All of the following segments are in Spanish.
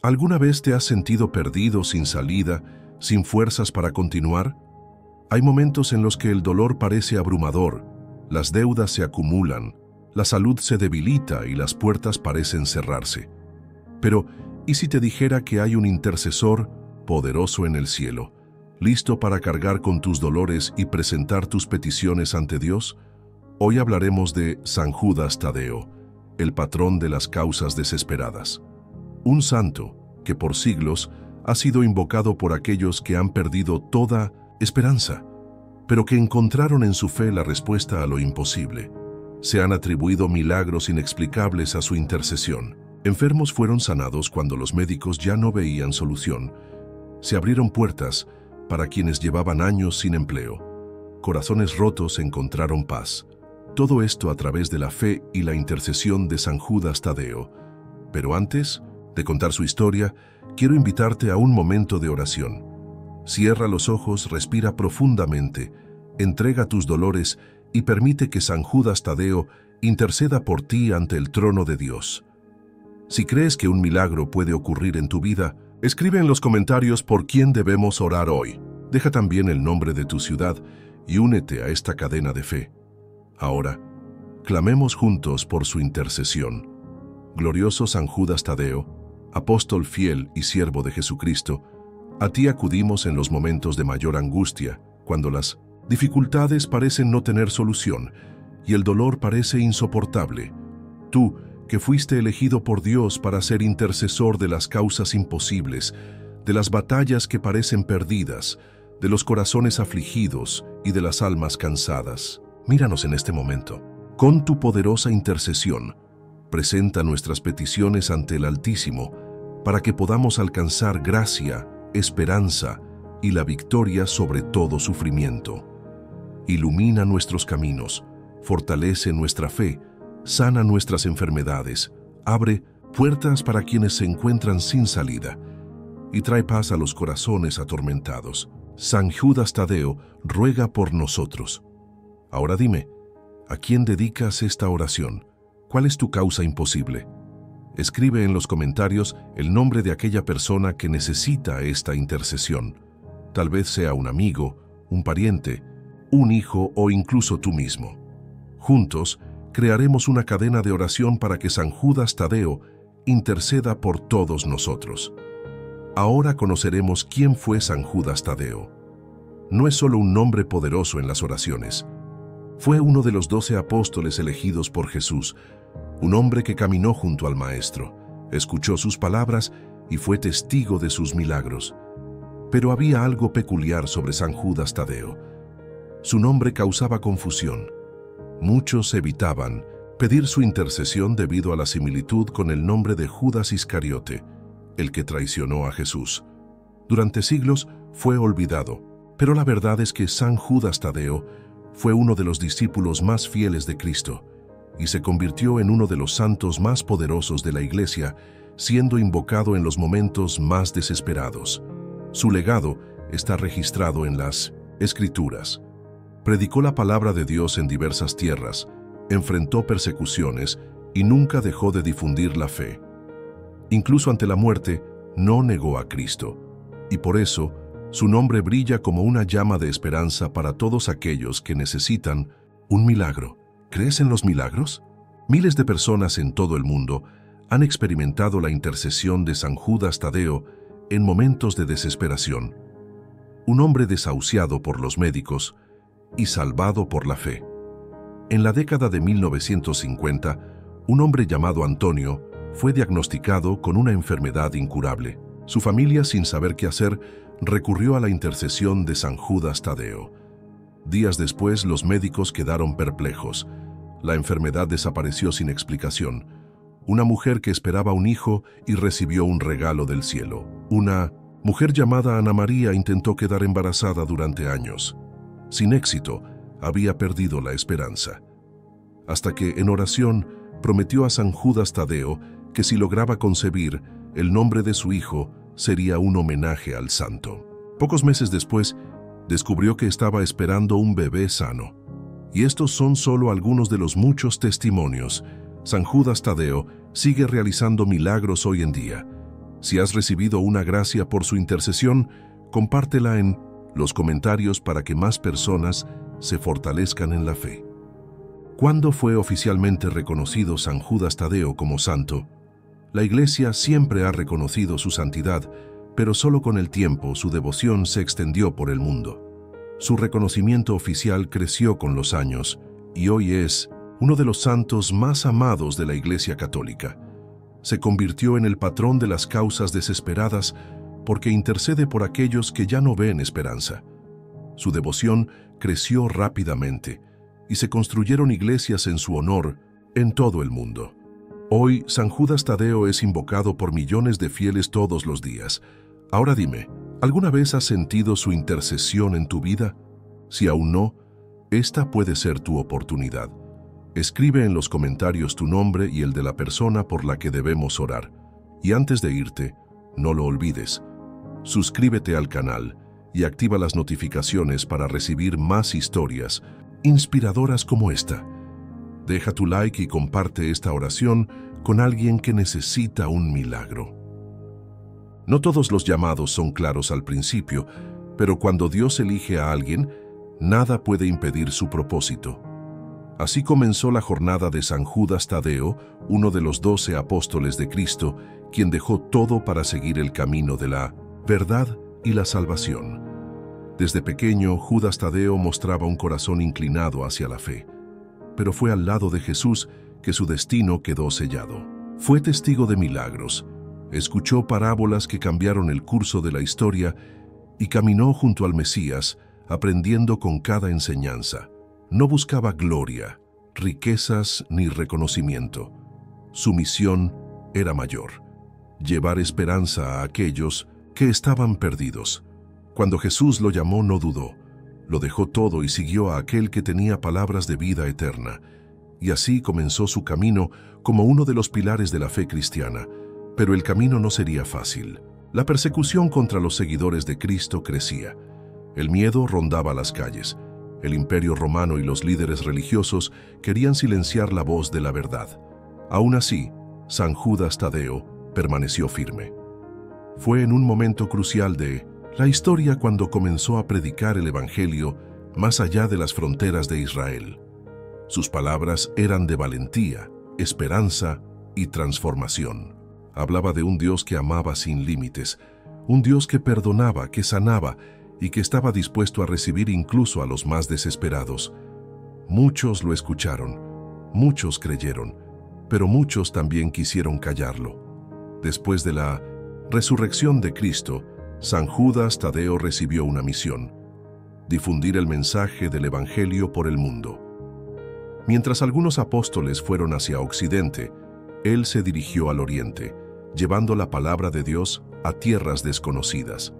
¿Alguna vez te has sentido perdido, sin salida, sin fuerzas para continuar? Hay momentos en los que el dolor parece abrumador, las deudas se acumulan, la salud se debilita y las puertas parecen cerrarse. Pero, ¿y si te dijera que hay un intercesor poderoso en el cielo, listo para cargar con tus dolores y presentar tus peticiones ante Dios? Hoy hablaremos de San Judas Tadeo, el patrón de las causas desesperadas. Un santo que por siglos ha sido invocado por aquellos que han perdido toda esperanza, pero que encontraron en su fe la respuesta a lo imposible. Se han atribuido milagros inexplicables a su intercesión. Enfermos fueron sanados cuando los médicos ya no veían solución. Se abrieron puertas para quienes llevaban años sin empleo. Corazones rotos encontraron paz. Todo esto a través de la fe y la intercesión de San Judas Tadeo. Pero antes de contar su historia, quiero invitarte a un momento de oración. Cierra los ojos, respira profundamente, entrega tus dolores y permite que San Judas Tadeo interceda por ti ante el trono de Dios. Si crees que un milagro puede ocurrir en tu vida, escribe en los comentarios por quién debemos orar hoy. Deja también el nombre de tu ciudad y únete a esta cadena de fe. Ahora, clamemos juntos por su intercesión. Glorioso San Judas Tadeo, apóstol fiel y siervo de Jesucristo, a ti acudimos en los momentos de mayor angustia, cuando las dificultades parecen no tener solución y el dolor parece insoportable. Tú, que fuiste elegido por Dios para ser intercesor de las causas imposibles, de las batallas que parecen perdidas, de los corazones afligidos y de las almas cansadas. Míranos en este momento. Con tu poderosa intercesión, presenta nuestras peticiones ante el Altísimo para que podamos alcanzar gracia, esperanza y la victoria sobre todo sufrimiento. Ilumina nuestros caminos, fortalece nuestra fe, sana nuestras enfermedades, abre puertas para quienes se encuentran sin salida y trae paz a los corazones atormentados. San Judas Tadeo ruega por nosotros. Ahora dime, ¿a quién dedicas esta oración? ¿Cuál es tu causa imposible? Escribe en los comentarios el nombre de aquella persona que necesita esta intercesión. Tal vez sea un amigo, un pariente, un hijo o incluso tú mismo. Juntos, crearemos una cadena de oración para que San Judas Tadeo interceda por todos nosotros. Ahora conoceremos quién fue San Judas Tadeo. No es solo un nombre poderoso en las oraciones. Fue uno de los 12 apóstoles elegidos por Jesús, un hombre que caminó junto al Maestro, escuchó sus palabras y fue testigo de sus milagros. Pero había algo peculiar sobre San Judas Tadeo. Su nombre causaba confusión. Muchos evitaban pedir su intercesión debido a la similitud con el nombre de Judas Iscariote, el que traicionó a Jesús. Durante siglos fue olvidado, pero la verdad es que San Judas Tadeo fue uno de los discípulos más fieles de Cristo y se convirtió en uno de los santos más poderosos de la Iglesia, siendo invocado en los momentos más desesperados. Su legado está registrado en las Escrituras. Predicó la palabra de Dios en diversas tierras, enfrentó persecuciones y nunca dejó de difundir la fe. Incluso ante la muerte, no negó a Cristo, y por eso su nombre brilla como una llama de esperanza para todos aquellos que necesitan un milagro. ¿Crees en los milagros? Miles de personas en todo el mundo han experimentado la intercesión de San Judas Tadeo en momentos de desesperación. Un hombre desahuciado por los médicos y salvado por la fe. En la década de 1950, un hombre llamado Antonio fue diagnosticado con una enfermedad incurable. Su familia, sin saber qué hacer, recurrió a la intercesión de San Judas Tadeo. Días después, los médicos quedaron perplejos. La enfermedad desapareció sin explicación. Una mujer que esperaba un hijo y recibió un regalo del cielo. Una mujer llamada Ana María intentó quedar embarazada durante años. Sin éxito, había perdido la esperanza. Hasta que, en oración, prometió a San Judas Tadeo que si lograba concebir, el nombre de su hijo sería un homenaje al santo. Pocos meses después, descubrió que estaba esperando un bebé sano. Y estos son solo algunos de los muchos testimonios. San Judas Tadeo sigue realizando milagros hoy en día. Si has recibido una gracia por su intercesión, compártela en los comentarios para que más personas se fortalezcan en la fe. ¿Cuándo fue oficialmente reconocido San Judas Tadeo como santo? La Iglesia siempre ha reconocido su santidad, pero solo con el tiempo su devoción se extendió por el mundo. Su reconocimiento oficial creció con los años y hoy es uno de los santos más amados de la Iglesia Católica. Se convirtió en el patrón de las causas desesperadas porque intercede por aquellos que ya no ven esperanza. Su devoción creció rápidamente y se construyeron iglesias en su honor en todo el mundo. Hoy, San Judas Tadeo es invocado por millones de fieles todos los días. Ahora dime, ¿alguna vez has sentido su intercesión en tu vida? Si aún no, esta puede ser tu oportunidad. Escribe en los comentarios tu nombre y el de la persona por la que debemos orar. Y antes de irte, no lo olvides. Suscríbete al canal y activa las notificaciones para recibir más historias inspiradoras como esta. Deja tu like y comparte esta oración con alguien que necesita un milagro. No todos los llamados son claros al principio, pero cuando Dios elige a alguien, nada puede impedir su propósito. Así comenzó la jornada de San Judas Tadeo, uno de los 12 apóstoles de Cristo, quien dejó todo para seguir el camino de la verdad y la salvación. Desde pequeño, Judas Tadeo mostraba un corazón inclinado hacia la fe, pero fue al lado de Jesús que su destino quedó sellado. Fue testigo de milagros, escuchó parábolas que cambiaron el curso de la historia y caminó junto al Mesías, aprendiendo con cada enseñanza. No buscaba gloria, riquezas ni reconocimiento. Su misión era mayor: llevar esperanza a aquellos que estaban perdidos. Cuando Jesús lo llamó, no dudó. Lo dejó todo y siguió a aquel que tenía palabras de vida eterna. Y así comenzó su camino como uno de los pilares de la fe cristiana. Pero el camino no sería fácil. La persecución contra los seguidores de Cristo crecía. El miedo rondaba las calles. El Imperio Romano y los líderes religiosos querían silenciar la voz de la verdad. Aún así, San Judas Tadeo permaneció firme. Fue en un momento crucial de la historia cuando comenzó a predicar el Evangelio más allá de las fronteras de Israel. Sus palabras eran de valentía, esperanza y transformación. Hablaba de un Dios que amaba sin límites, un Dios que perdonaba, que sanaba y que estaba dispuesto a recibir incluso a los más desesperados. Muchos lo escucharon, muchos creyeron, pero muchos también quisieron callarlo. Después de la resurrección de Cristo, San Judas Tadeo recibió una misión: difundir el mensaje del Evangelio por el mundo. Mientras algunos apóstoles fueron hacia Occidente, él se dirigió al Oriente, llevando la palabra de Dios a tierras desconocidas.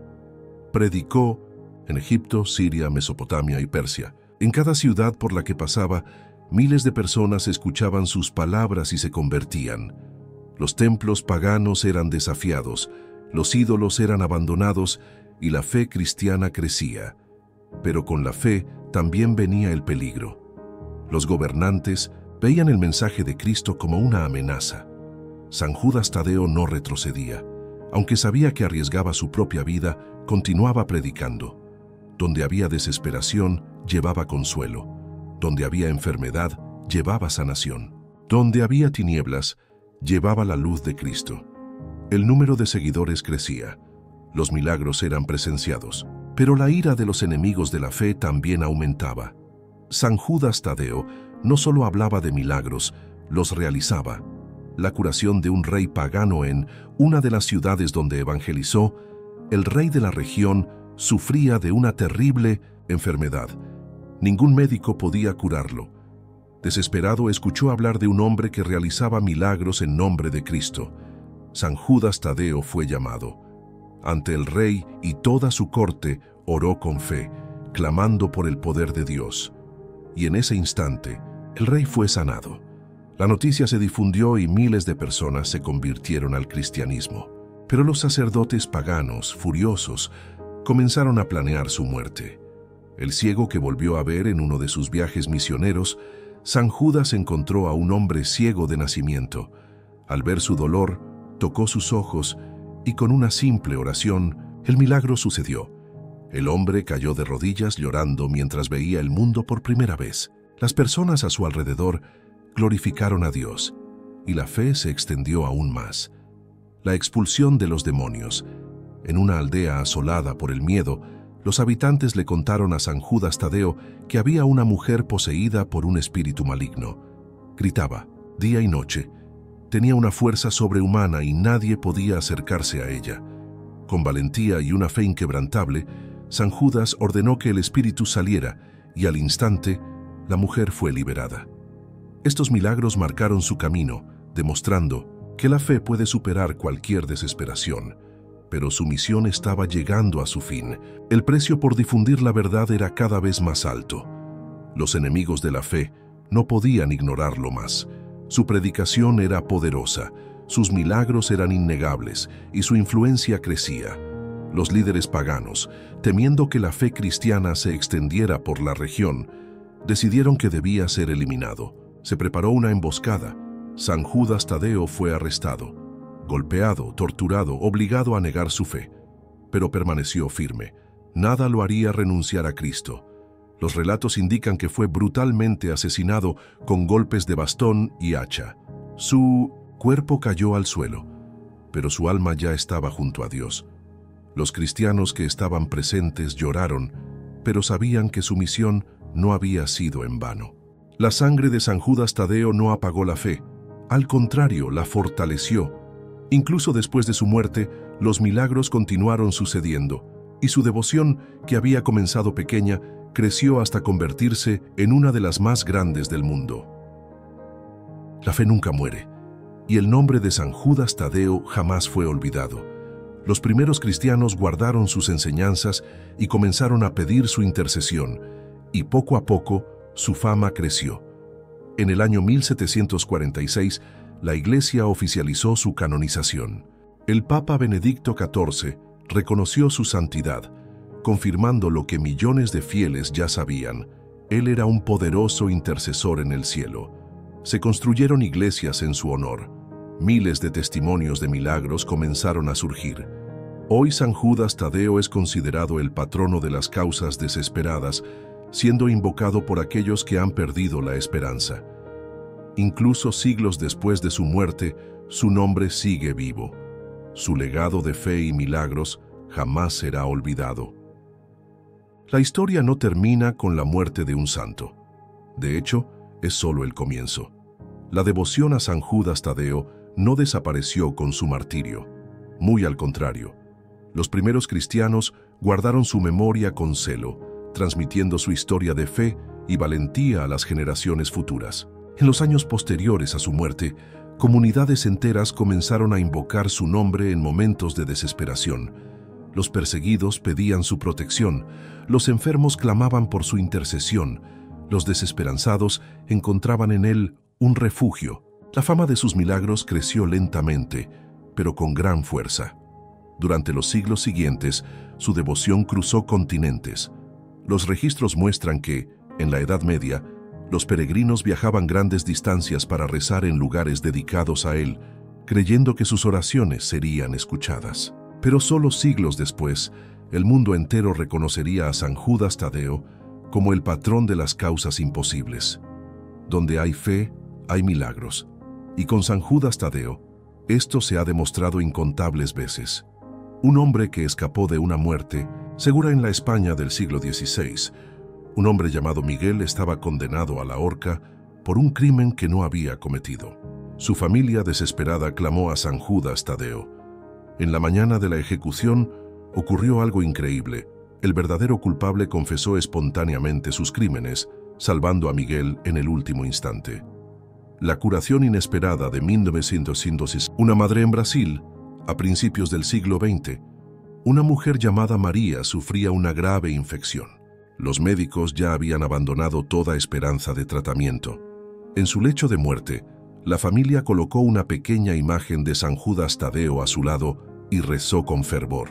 Predicó en Egipto, Siria, Mesopotamia y Persia. En cada ciudad por la que pasaba, miles de personas escuchaban sus palabras y se convertían. Los templos paganos eran desafiados, los ídolos eran abandonados y la fe cristiana crecía. Pero con la fe también venía el peligro. Los gobernantes veían el mensaje de Cristo como una amenaza. San Judas Tadeo no retrocedía. Aunque sabía que arriesgaba su propia vida, continuaba predicando. Donde había desesperación, llevaba consuelo. Donde había enfermedad, llevaba sanación. Donde había tinieblas, llevaba la luz de Cristo. El número de seguidores crecía. Los milagros eran presenciados, pero la ira de los enemigos de la fe también aumentaba. San Judas Tadeo no solo hablaba de milagros, los realizaba. La curación de un rey pagano en una de las ciudades donde evangelizó, el rey de la región sufría de una terrible enfermedad. Ningún médico podía curarlo. Desesperado, escuchó hablar de un hombre que realizaba milagros en nombre de Cristo. San Judas Tadeo fue llamado. Ante el rey y toda su corte, oró con fe, clamando por el poder de Dios. Y en ese instante, el rey fue sanado. La noticia se difundió y miles de personas se convirtieron al cristianismo. Pero los sacerdotes paganos, furiosos, comenzaron a planear su muerte. El ciego que volvió a ver en uno de sus viajes misioneros, San Judas encontró a un hombre ciego de nacimiento. Al ver su dolor, tocó sus ojos y con una simple oración, el milagro sucedió. El hombre cayó de rodillas llorando mientras veía el mundo por primera vez. Las personas a su alrededor glorificaron a Dios, y la fe se extendió aún más. La expulsión de los demonios. En una aldea asolada por el miedo, los habitantes le contaron a San Judas Tadeo que había una mujer poseída por un espíritu maligno. Gritaba, día y noche. Tenía una fuerza sobrehumana y nadie podía acercarse a ella. Con valentía y una fe inquebrantable, San Judas ordenó que el espíritu saliera y al instante la mujer fue liberada. Estos milagros marcaron su camino, demostrando que la fe puede superar cualquier desesperación. Pero su misión estaba llegando a su fin. El precio por difundir la verdad era cada vez más alto. Los enemigos de la fe no podían ignorarlo más. Su predicación era poderosa, sus milagros eran innegables y su influencia crecía. Los líderes paganos, temiendo que la fe cristiana se extendiera por la región, decidieron que debía ser eliminado. Se preparó una emboscada. San Judas Tadeo fue arrestado, golpeado, torturado, obligado a negar su fe, pero permaneció firme. Nada lo haría renunciar a Cristo. Los relatos indican que fue brutalmente asesinado con golpes de bastón y hacha. Su cuerpo cayó al suelo, pero su alma ya estaba junto a Dios. Los cristianos que estaban presentes lloraron, pero sabían que su misión no había sido en vano. La sangre de San Judas Tadeo no apagó la fe, al contrario, la fortaleció. Incluso después de su muerte, los milagros continuaron sucediendo, y su devoción, que había comenzado pequeña, creció hasta convertirse en una de las más grandes del mundo. La fe nunca muere, y el nombre de San Judas Tadeo jamás fue olvidado. Los primeros cristianos guardaron sus enseñanzas y comenzaron a pedir su intercesión, y poco a poco su fama creció. En el año 1746, la Iglesia oficializó su canonización. El Papa Benedicto XIV reconoció su santidad, confirmando lo que millones de fieles ya sabían. Él era un poderoso intercesor en el cielo. Se construyeron iglesias en su honor. Miles de testimonios de milagros comenzaron a surgir. Hoy San Judas Tadeo es considerado el patrono de las causas desesperadas, siendo invocado por aquellos que han perdido la esperanza. Incluso siglos después de su muerte, su nombre sigue vivo. Su legado de fe y milagros jamás será olvidado. La historia no termina con la muerte de un santo. De hecho, es solo el comienzo. La devoción a San Judas Tadeo no desapareció con su martirio. Muy al contrario, los primeros cristianos guardaron su memoria con celo, transmitiendo su historia de fe y valentía a las generaciones futuras. En los años posteriores a su muerte, comunidades enteras comenzaron a invocar su nombre en momentos de desesperación. Los perseguidos pedían su protección, los enfermos clamaban por su intercesión, los desesperanzados encontraban en él un refugio. La fama de sus milagros creció lentamente, pero con gran fuerza. Durante los siglos siguientes, su devoción cruzó continentes. Los registros muestran que, en la Edad Media, los peregrinos viajaban grandes distancias para rezar en lugares dedicados a él, creyendo que sus oraciones serían escuchadas. Pero solo siglos después, el mundo entero reconocería a San Judas Tadeo como el patrón de las causas imposibles. Donde hay fe, hay milagros. Y con San Judas Tadeo, esto se ha demostrado incontables veces. Un hombre que escapó de una muerte segura en la España del siglo XVI. Un hombre llamado Miguel estaba condenado a la horca por un crimen que no había cometido. Su familia desesperada clamó a San Judas Tadeo. En la mañana de la ejecución ocurrió algo increíble. El verdadero culpable confesó espontáneamente sus crímenes, salvando a Miguel en el último instante. La curación inesperada de 1906. Una madre en Brasil, a principios del siglo XX, una mujer llamada María sufría una grave infección. Los médicos ya habían abandonado toda esperanza de tratamiento. En su lecho de muerte, la familia colocó una pequeña imagen de San Judas Tadeo a su lado y rezó con fervor.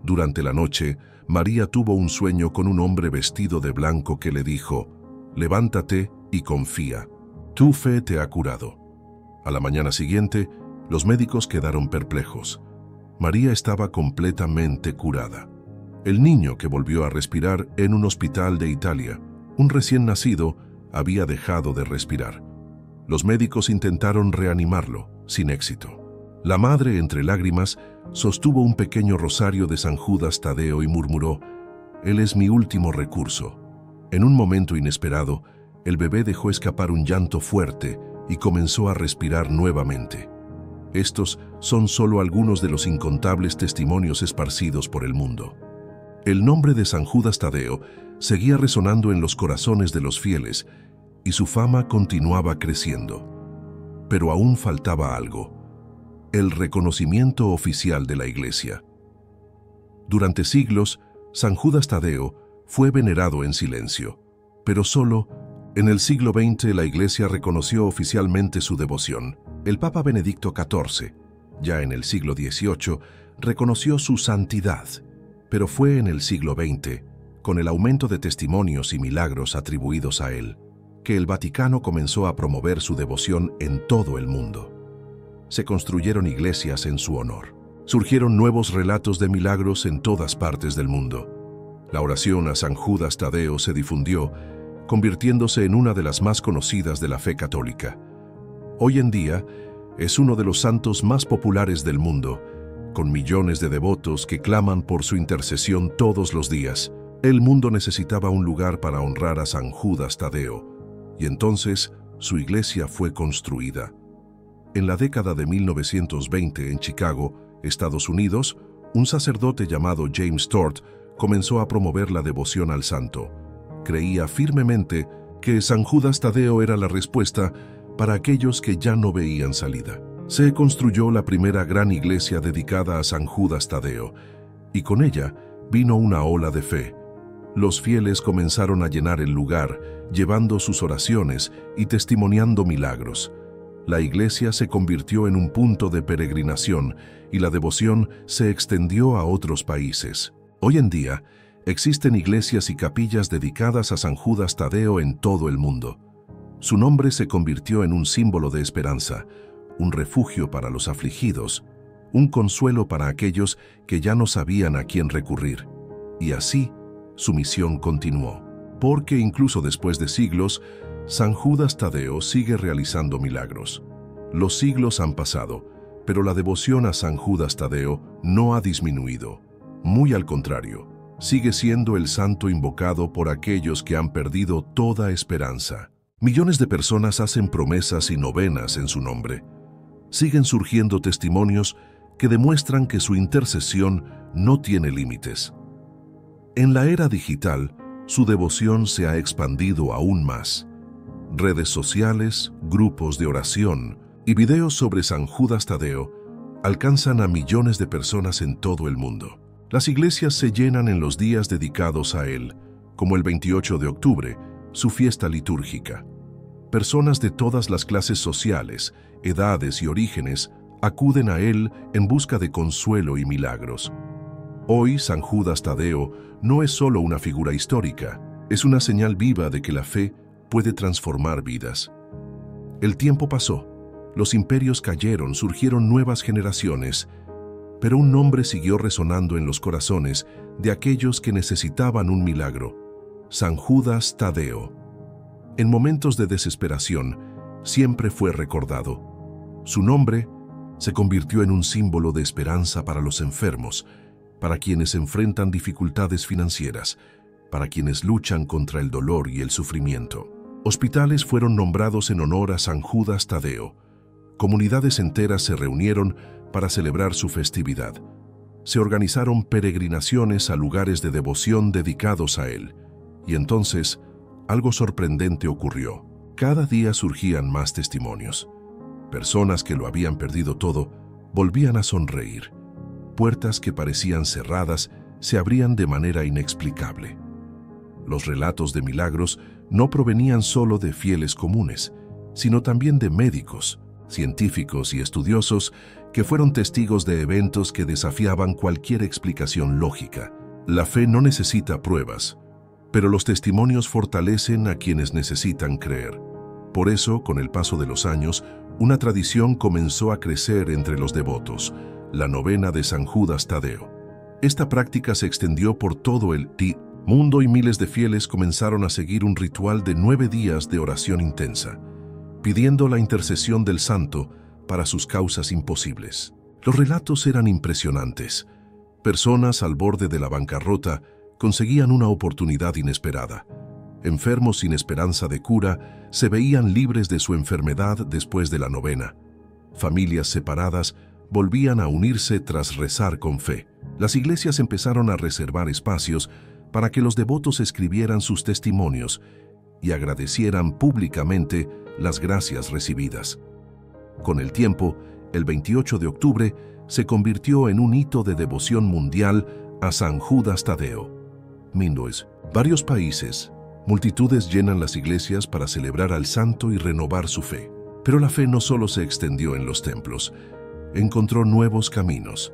Durante la noche, María tuvo un sueño con un hombre vestido de blanco que le dijo: «Levántate y confía. Tu fe te ha curado». A la mañana siguiente, los médicos quedaron perplejos. María estaba completamente curada. El niño que volvió a respirar en un hospital de Italia, un recién nacido, había dejado de respirar. Los médicos intentaron reanimarlo, sin éxito. La madre, entre lágrimas, sostuvo un pequeño rosario de San Judas Tadeo y murmuró: «Él es mi último recurso». En un momento inesperado, el bebé dejó escapar un llanto fuerte y comenzó a respirar nuevamente. Estos son solo algunos de los incontables testimonios esparcidos por el mundo. El nombre de San Judas Tadeo seguía resonando en los corazones de los fieles y su fama continuaba creciendo. Pero aún faltaba algo: el reconocimiento oficial de la Iglesia. Durante siglos, San Judas Tadeo fue venerado en silencio, pero solo en el siglo XX la Iglesia reconoció oficialmente su devoción. El Papa Benedicto XIV, ya en el siglo XVIII, reconoció su santidad, pero fue en el siglo XX, con el aumento de testimonios y milagros atribuidos a él, que el Vaticano comenzó a promover su devoción en todo el mundo. Se construyeron iglesias en su honor. Surgieron nuevos relatos de milagros en todas partes del mundo. La oración a San Judas Tadeo se difundió, convirtiéndose en una de las más conocidas de la fe católica. Hoy en día, es uno de los santos más populares del mundo, con millones de devotos que claman por su intercesión todos los días. El mundo necesitaba un lugar para honrar a San Judas Tadeo, y entonces su iglesia fue construida. En la década de 1920, en Chicago, Estados Unidos, un sacerdote llamado James Todd comenzó a promover la devoción al santo. Creía firmemente que San Judas Tadeo era la respuesta para aquellos que ya no veían salida. Se construyó la primera gran iglesia dedicada a San Judas Tadeo, y con ella vino una ola de fe. Los fieles comenzaron a llenar el lugar, llevando sus oraciones y testimoniando milagros. La iglesia se convirtió en un punto de peregrinación y la devoción se extendió a otros países. Hoy en día, existen iglesias y capillas dedicadas a San Judas Tadeo en todo el mundo. Su nombre se convirtió en un símbolo de esperanza, un refugio para los afligidos, un consuelo para aquellos que ya no sabían a quién recurrir. Y así, su misión continuó. Porque incluso después de siglos, San Judas Tadeo sigue realizando milagros. Los siglos han pasado, pero la devoción a San Judas Tadeo no ha disminuido. Muy al contrario, sigue siendo el santo invocado por aquellos que han perdido toda esperanza. Millones de personas hacen promesas y novenas en su nombre. Siguen surgiendo testimonios que demuestran que su intercesión no tiene límites. En la era digital, su devoción se ha expandido aún más. Redes sociales, grupos de oración y videos sobre San Judas Tadeo alcanzan a millones de personas en todo el mundo. Las iglesias se llenan en los días dedicados a él, como el 28 de octubre, su fiesta litúrgica. Personas de todas las clases sociales, edades y orígenes acuden a él en busca de consuelo y milagros. Hoy, San Judas Tadeo no es solo una figura histórica, es una señal viva de que la fe puede transformar vidas. El tiempo pasó, los imperios cayeron, surgieron nuevas generaciones, pero un nombre siguió resonando en los corazones de aquellos que necesitaban un milagro: San Judas Tadeo. En momentos de desesperación, siempre fue recordado. Su nombre se convirtió en un símbolo de esperanza para los enfermos, para quienes enfrentan dificultades financieras, para quienes luchan contra el dolor y el sufrimiento. Hospitales fueron nombrados en honor a San Judas Tadeo. Comunidades enteras se reunieron para celebrar su festividad. Se organizaron peregrinaciones a lugares de devoción dedicados a él. Y entonces, algo sorprendente ocurrió. Cada día surgían más testimonios. Personas que lo habían perdido todo volvían a sonreír. Puertas que parecían cerradas se abrían de manera inexplicable. Los relatos de milagros no provenían solo de fieles comunes, sino también de médicos, científicos y estudiosos que fueron testigos de eventos que desafiaban cualquier explicación lógica. La fe no necesita pruebas, pero los testimonios fortalecen a quienes necesitan creer. Por eso, con el paso de los años, una tradición comenzó a crecer entre los devotos: la novena de San Judas Tadeo. Esta práctica se extendió por todo el mundo y miles de fieles comenzaron a seguir un ritual de 9 días de oración intensa, pidiendo la intercesión del santo para sus causas imposibles. Los relatos eran impresionantes. Personas al borde de la bancarrota conseguían una oportunidad inesperada. Enfermos sin esperanza de cura se veían libres de su enfermedad después de la novena. Familias separadas volvían a unirse tras rezar con fe. Las iglesias empezaron a reservar espacios para que los devotos escribieran sus testimonios y agradecieran públicamente las gracias recibidas. Con el tiempo, el 28 de octubre se convirtió en un hito de devoción mundial a San Judas Tadeo. Varios países, multitudes llenan las iglesias para celebrar al santo y renovar su fe. Pero la fe no solo se extendió en los templos, encontró nuevos caminos.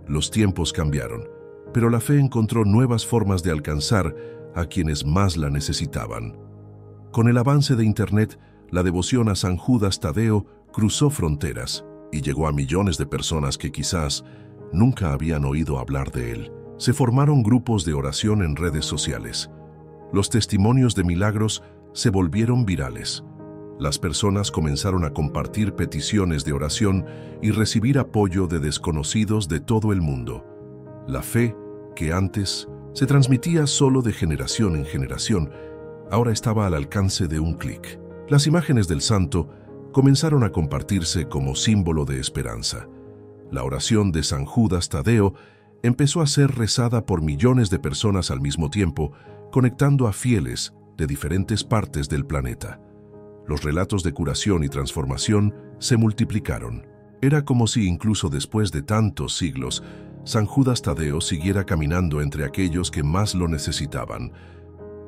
Los tiempos cambiaron, pero la fe encontró nuevas formas de alcanzar a quienes más la necesitaban. Con el avance de Internet, la devoción a San Judas Tadeo cruzó fronteras y llegó a millones de personas que quizás nunca habían oído hablar de él. Se formaron grupos de oración en redes sociales. Los testimonios de milagros se volvieron virales. Las personas comenzaron a compartir peticiones de oración y recibir apoyo de desconocidos de todo el mundo. La fe, que antes se transmitía solo de generación en generación, ahora estaba al alcance de un clic. Las imágenes del santo comenzaron a compartirse como símbolo de esperanza. La oración de San Judas Tadeo empezó a ser rezada por millones de personas al mismo tiempo, conectando a fieles de diferentes partes del planeta. Los relatos de curación y transformación se multiplicaron. Era como si incluso después de tantos siglos, San Judas Tadeo siguiera caminando entre aquellos que más lo necesitaban.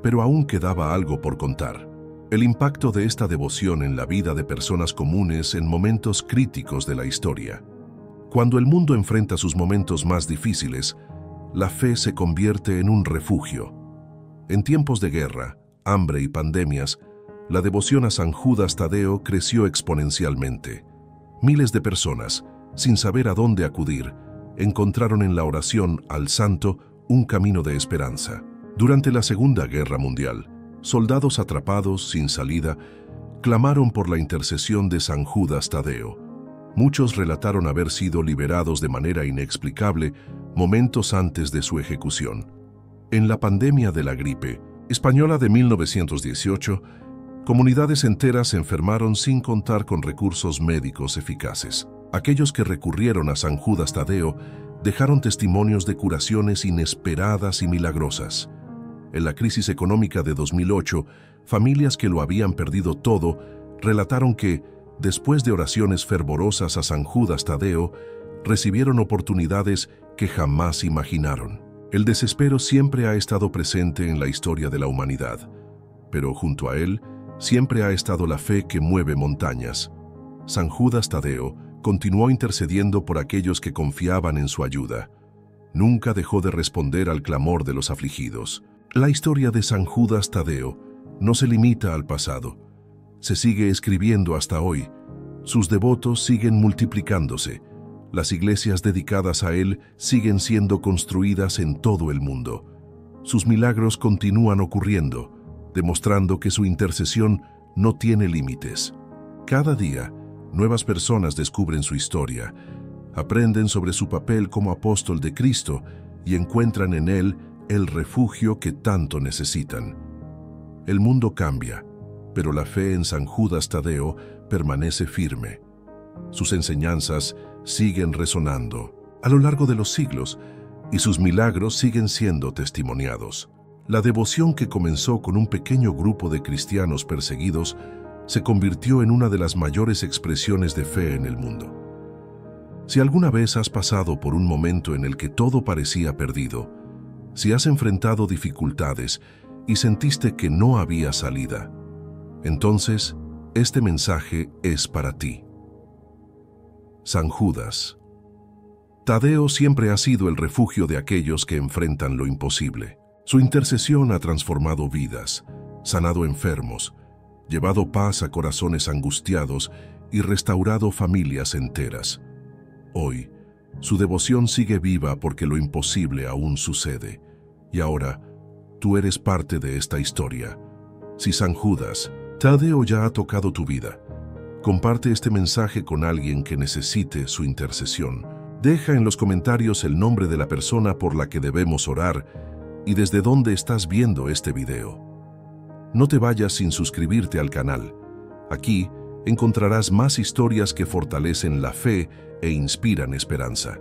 Pero aún quedaba algo por contar. El impacto de esta devoción en la vida de personas comunes en momentos críticos de la historia. Cuando el mundo enfrenta sus momentos más difíciles, la fe se convierte en un refugio. En tiempos de guerra, hambre y pandemias, la devoción a San Judas Tadeo creció exponencialmente. Miles de personas, sin saber a dónde acudir, encontraron en la oración al santo un camino de esperanza. Durante la Segunda Guerra Mundial, soldados atrapados sin salida clamaron por la intercesión de San Judas Tadeo. Muchos relataron haber sido liberados de manera inexplicable momentos antes de su ejecución. En la pandemia de la gripe española de 1918, comunidades enteras se enfermaron sin contar con recursos médicos eficaces. Aquellos que recurrieron a San Judas Tadeo dejaron testimonios de curaciones inesperadas y milagrosas. En la crisis económica de 2008, familias que lo habían perdido todo relataron que, después de oraciones fervorosas a San Judas Tadeo, recibieron oportunidades que jamás imaginaron. El desespero siempre ha estado presente en la historia de la humanidad, pero junto a él siempre ha estado la fe que mueve montañas. San Judas Tadeo continuó intercediendo por aquellos que confiaban en su ayuda. Nunca dejó de responder al clamor de los afligidos. La historia de San Judas Tadeo no se limita al pasado. Se sigue escribiendo hasta hoy. Sus devotos siguen multiplicándose. Las iglesias dedicadas a él siguen siendo construidas en todo el mundo. Sus milagros continúan ocurriendo, demostrando que su intercesión no tiene límites. Cada día, nuevas personas descubren su historia, aprenden sobre su papel como apóstol de Cristo y encuentran en él el refugio que tanto necesitan. El mundo cambia, pero la fe en San Judas Tadeo permanece firme. Sus enseñanzas siguen resonando a lo largo de los siglos y sus milagros siguen siendo testimoniados. La devoción que comenzó con un pequeño grupo de cristianos perseguidos se convirtió en una de las mayores expresiones de fe en el mundo. Si alguna vez has pasado por un momento en el que todo parecía perdido, si has enfrentado dificultades y sentiste que no había salida, entonces este mensaje es para ti. San Judas Tadeo siempre ha sido el refugio de aquellos que enfrentan lo imposible. Su intercesión ha transformado vidas, sanado enfermos, llevado paz a corazones angustiados y restaurado familias enteras. Hoy, Su devoción sigue viva porque lo imposible aún sucede. Y ahora, tú eres parte de esta historia. Si San Judas Tadeo ya ha tocado tu vida, comparte este mensaje con alguien que necesite su intercesión. Deja en los comentarios el nombre de la persona por la que debemos orar y desde dónde estás viendo este video. No te vayas sin suscribirte al canal. Aquí encontrarás más historias que fortalecen la fe e inspiran esperanza.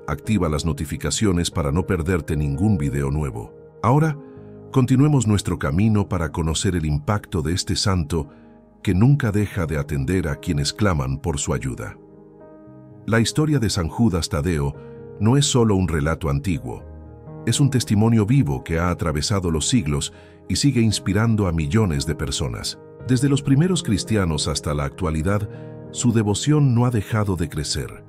Activa las notificaciones para no perderte ningún video nuevo. Ahora, continuemos nuestro camino para conocer el impacto de este santo que nunca deja de atender a quienes claman por su ayuda. La historia de San Judas Tadeo no es solo un relato antiguo. Es un testimonio vivo que ha atravesado los siglos y sigue inspirando a millones de personas. Desde los primeros cristianos hasta la actualidad, su devoción no ha dejado de crecer.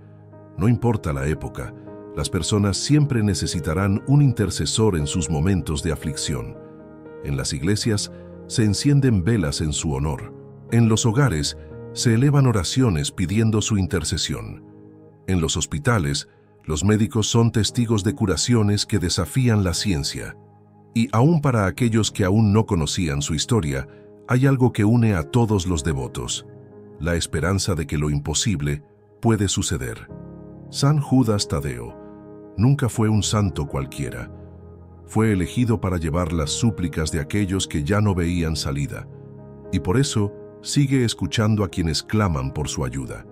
No importa la época, las personas siempre necesitarán un intercesor en sus momentos de aflicción. En las iglesias se encienden velas en su honor. En los hogares se elevan oraciones pidiendo su intercesión. En los hospitales, los médicos son testigos de curaciones que desafían la ciencia. Y aún para aquellos que aún no conocían su historia, hay algo que une a todos los devotos: la esperanza de que lo imposible puede suceder. San Judas Tadeo nunca fue un santo cualquiera. Fue elegido para llevar las súplicas de aquellos que ya no veían salida, y por eso sigue escuchando a quienes claman por su ayuda.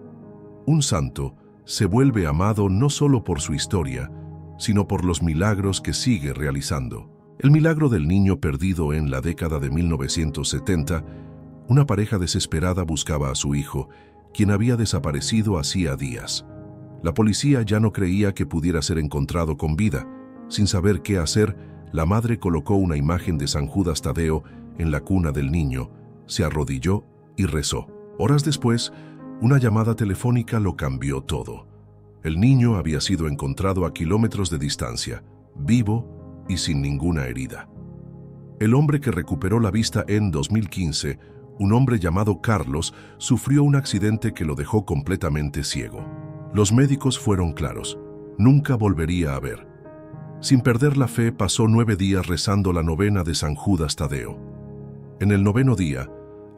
Un santo se vuelve amado no solo por su historia, sino por los milagros que sigue realizando. El milagro del niño perdido en la década de 1970, una pareja desesperada buscaba a su hijo, quien había desaparecido hacía días. La policía ya no creía que pudiera ser encontrado con vida. Sin saber qué hacer, la madre colocó una imagen de San Judas Tadeo en la cuna del niño, se arrodilló y rezó. Horas después, una llamada telefónica lo cambió todo. El niño había sido encontrado a kilómetros de distancia, vivo y sin ninguna herida. El hombre que recuperó la vista en 2015, un hombre llamado Carlos, sufrió un accidente que lo dejó completamente ciego. Los médicos fueron claros: nunca volvería a ver. Sin perder la fe, pasó 9 días rezando la novena de San Judas Tadeo. En el 9º día,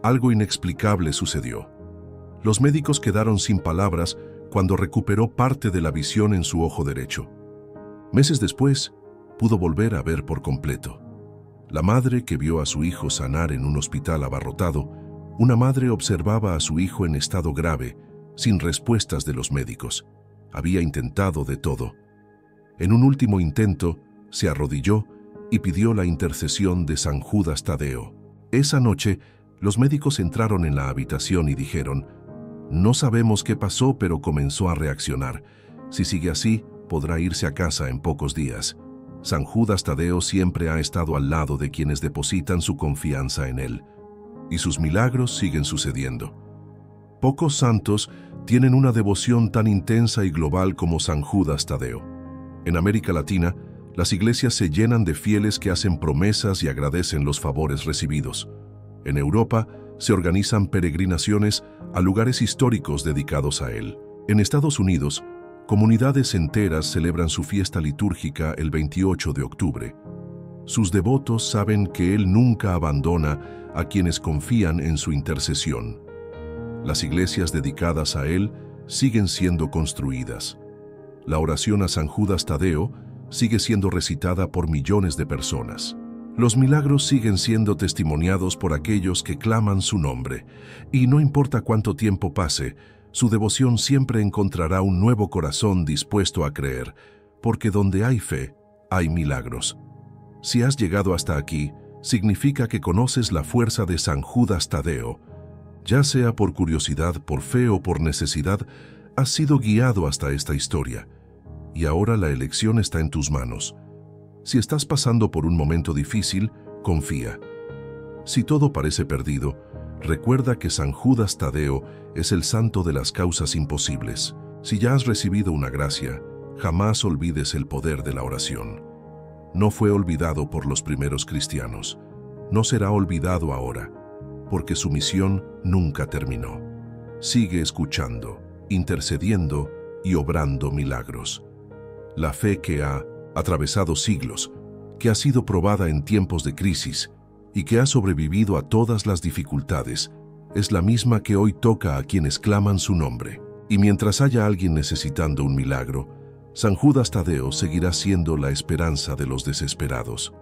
algo inexplicable sucedió. Los médicos quedaron sin palabras cuando recuperó parte de la visión en su ojo derecho. Meses después, pudo volver a ver por completo. La madre que vio a su hijo sanar en un hospital abarrotado, una madre observaba a su hijo en estado grave, sin respuestas de los médicos. Había intentado de todo. En un último intento, se arrodilló y pidió la intercesión de San Judas Tadeo. Esa noche, los médicos entraron en la habitación y dijeron: no sabemos qué pasó, pero comenzó a reaccionar. Si sigue así, podrá irse a casa en pocos días. San Judas Tadeo siempre ha estado al lado de quienes depositan su confianza en él, y sus milagros siguen sucediendo. Pocos santos tienen una devoción tan intensa y global como San Judas Tadeo. En América Latina, las iglesias se llenan de fieles que hacen promesas y agradecen los favores recibidos. En Europa, se organizan peregrinaciones a lugares históricos dedicados a él. En Estados Unidos, comunidades enteras celebran su fiesta litúrgica el 28 de octubre. Sus devotos saben que él nunca abandona a quienes confían en su intercesión. Las iglesias dedicadas a él siguen siendo construidas. La oración a San Judas Tadeo sigue siendo recitada por millones de personas. Los milagros siguen siendo testimoniados por aquellos que claman su nombre, y no importa cuánto tiempo pase, su devoción siempre encontrará un nuevo corazón dispuesto a creer, porque donde hay fe, hay milagros. Si has llegado hasta aquí, significa que conoces la fuerza de San Judas Tadeo. Ya sea por curiosidad, por fe o por necesidad, has sido guiado hasta esta historia, y ahora la elección está en tus manos. Si estás pasando por un momento difícil, confía. Si todo parece perdido, recuerda que San Judas Tadeo es el santo de las causas imposibles. Si ya has recibido una gracia, jamás olvides el poder de la oración. No fue olvidado por los primeros cristianos. No será olvidado ahora, porque su misión nunca terminó. Sigue escuchando, intercediendo y obrando milagros. La fe que ha atravesado siglos, que ha sido probada en tiempos de crisis y que ha sobrevivido a todas las dificultades, es la misma que hoy toca a quienes claman su nombre. Y mientras haya alguien necesitando un milagro, San Judas Tadeo seguirá siendo la esperanza de los desesperados.